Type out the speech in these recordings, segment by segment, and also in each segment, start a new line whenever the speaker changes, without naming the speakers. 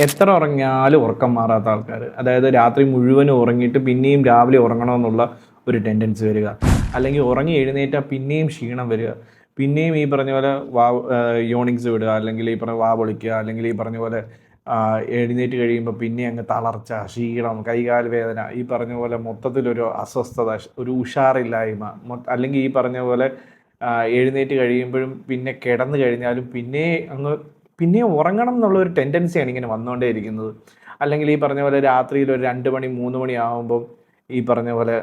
എത്ര ഉറങ്ങിയാലും ഉറക്കം മാറാത്ത ആൾക്കാർ, അതായത് രാത്രി മുഴുവനും ഉറങ്ങിയിട്ട് പിന്നെയും രാവിലെ ഉറങ്ങണമെന്നുള്ള ഒരു ടെൻഡൻസി വരിക, അല്ലെങ്കിൽ ഉറങ്ങി എഴുന്നേറ്റാൽ പിന്നെയും ക്ഷീണം വരിക, പിന്നെയും ഈ പറഞ്ഞ പോലെ യോണിങ്സ് വിടുക, അല്ലെങ്കിൽ ഈ പറഞ്ഞ പൊളിക്കുക, അല്ലെങ്കിൽ ഈ പറഞ്ഞ പോലെ എഴുന്നേറ്റ് കഴിയുമ്പോൾ പിന്നെ അങ്ങ് തളർച്ച, ക്ഷീണം, കൈകാൽ വേദന, ഈ പറഞ്ഞ പോലെ മൊത്തത്തിലൊരു അസ്വസ്ഥത, ഒരു ഉഷാറില്ലായ്മ, അല്ലെങ്കിൽ ഈ പറഞ്ഞ പോലെ എഴുന്നേറ്റ് കഴിയുമ്പോഴും പിന്നെ കിടന്നു കഴിഞ്ഞാലും പിന്നെ ഉറങ്ങണം എന്നുള്ളൊരു ടെൻഡൻസിയാണ് ഇങ്ങനെ വന്നുകൊണ്ടേയിരിക്കുന്നത്. അല്ലെങ്കിൽ ഈ പറഞ്ഞ പോലെ രാത്രിയിൽ ഒരു 2 മണി 3 മണി ആകുമ്പം ഈ പറഞ്ഞ പോലെ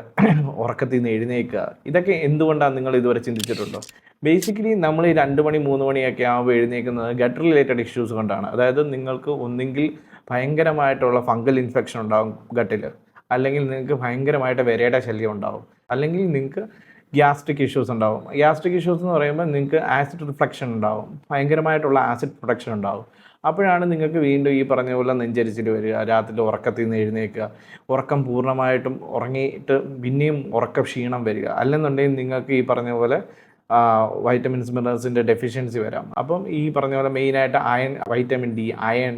ഉറക്കത്തിൽ നിന്ന് എഴുന്നേൽക്കുക. ഇതൊക്കെ എന്തുകൊണ്ടാണ് നിങ്ങൾ ഇതുവരെ ചിന്തിച്ചിട്ടുണ്ടോ? ബേസിക്കലി നമ്മൾ ഈ 2 മണി 3 മണിയൊക്കെ ആകുമ്പോൾ എഴുന്നേൽക്കുന്നത് ഗട്ട് റിലേറ്റഡ് ഇഷ്യൂസ് കൊണ്ടാണ്. അതായത് നിങ്ങൾക്ക് ഒന്നെങ്കിൽ ഭയങ്കരമായിട്ടുള്ള ഫംഗൽ ഇൻഫെക്ഷൻ ഉണ്ടാകും ഗട്ടിൽ, അല്ലെങ്കിൽ നിങ്ങൾക്ക് ഭയങ്കരമായിട്ട് വിരയുടെ ശല്യം ഉണ്ടാകും, അല്ലെങ്കിൽ നിങ്ങൾക്ക് ഗ്യാസ്ട്രിക് ഇഷ്യൂസ് ഉണ്ടാവും. ഗ്യാസ്ട്രിക് ഇഷ്യൂസ് എന്ന് പറയുമ്പോൾ നിങ്ങൾക്ക് ആസിഡ് റിഫ്ലക്ഷൻ ഉണ്ടാവും, ഭയങ്കരമായിട്ടുള്ള ആസിഡ് പ്രൊഡക്ഷൻ ഉണ്ടാവും. അപ്പോഴാണ് നിങ്ങൾക്ക് വീണ്ടും ഈ പറഞ്ഞ പോലെ നെഞ്ചരിച്ചിൽ വരിക, രാത്രി ഉറക്കത്തിൽ നിന്ന് എഴുന്നേൽക്കുക, ഉറക്കം പൂർണ്ണമായിട്ടും ഉറങ്ങിയിട്ട് പിന്നെയും ഉറക്ക ക്ഷീണം വരിക, അല്ലെന്നുണ്ടെങ്കിൽ നിങ്ങൾക്ക് ഈ പറഞ്ഞ പോലെ വൈറ്റമിൻസ് മിനറൽസിൻ്റെ ഡെഫിഷ്യൻസി വരാം. അപ്പം ഈ പറഞ്ഞ പോലെ മെയിനായിട്ട് അയൺ, വൈറ്റമിൻ ഡി, അയൺ,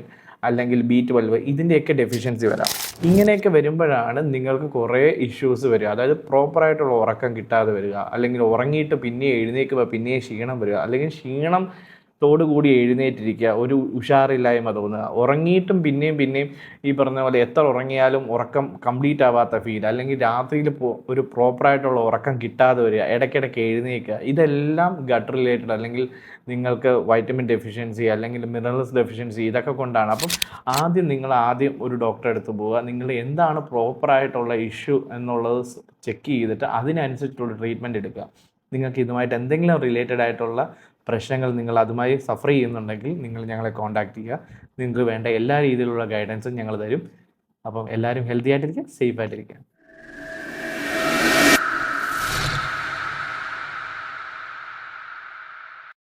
അല്ലെങ്കിൽ B12 ഇതിൻ്റെയൊക്കെ ഡെഫിഷ്യൻസി വരാം. ഇങ്ങനെയൊക്കെ വരുമ്പോഴാണ് നിങ്ങൾക്ക് കുറേ ഇഷ്യൂസ് വരിക. അതായത് പ്രോപ്പറായിട്ടുള്ള ഉറക്കം കിട്ടാതെ വരിക, അല്ലെങ്കിൽ ഉറങ്ങിയിട്ട് പിന്നെ എഴുന്നേൽക്കുമ്പോൾ പിന്നെ ക്ഷീണം വരിക, അല്ലെങ്കിൽ ക്ഷീണത്തോടുകൂടി എഴുന്നേറ്റിരിക്കുക, ഒരു ഉഷാറില്ലായ്മ തോന്നുക, ഉറങ്ങിയിട്ടും പിന്നെയും ഈ പറഞ്ഞ പോലെ എത്ര ഉറങ്ങിയാലും ഉറക്കം കംപ്ലീറ്റ് ആവാത്ത ഫീൽ, അല്ലെങ്കിൽ രാത്രിയിൽ ഒരു പ്രോപ്പറായിട്ടുള്ള ഉറക്കം കിട്ടാതെ വരിക, ഇടയ്ക്കിടയ്ക്ക് എഴുന്നേൽക്കുക. ഇതെല്ലാം ഗട്ട് റിലേറ്റഡ്, അല്ലെങ്കിൽ നിങ്ങൾക്ക് വൈറ്റമിൻ ഡെഫിഷ്യൻസി അല്ലെങ്കിൽ മിനറൽസ് ഡെഫിഷ്യൻസി, ഇതൊക്കെ കൊണ്ടാണ്. അപ്പം ആദ്യം ഒരു ഡോക്ടറെ അടുത്ത് പോവുക, നിങ്ങൾ എന്താണ് പ്രോപ്പറായിട്ടുള്ള ഇഷ്യൂ എന്നുള്ളത് ചെക്ക് ചെയ്തിട്ട് അതിനനുസരിച്ചുള്ള ട്രീറ്റ്മെൻറ്റ് എടുക്കുക. നിങ്ങൾക്ക് ഇതുമായിട്ട് എന്തെങ്കിലും റിലേറ്റഡ് ആയിട്ടുള്ള പ്രശ്നങ്ങൾ, നിങ്ങൾ അതുമായി സഫർ ചെയ്യുന്നുണ്ടെങ്കിൽ നിങ്ങൾ ഞങ്ങളെ കോൺടാക്റ്റ് ചെയ്യുക. നിങ്ങൾക്ക് വേണ്ട എല്ലാ രീതിയിലുള്ള ഗൈഡൻസും ഞങ്ങൾ തരും. അപ്പം എല്ലാവരും ഹെൽത്തി ആയിട്ടിരിക്കുക, സേഫ് ആയിട്ടിരിക്കുക.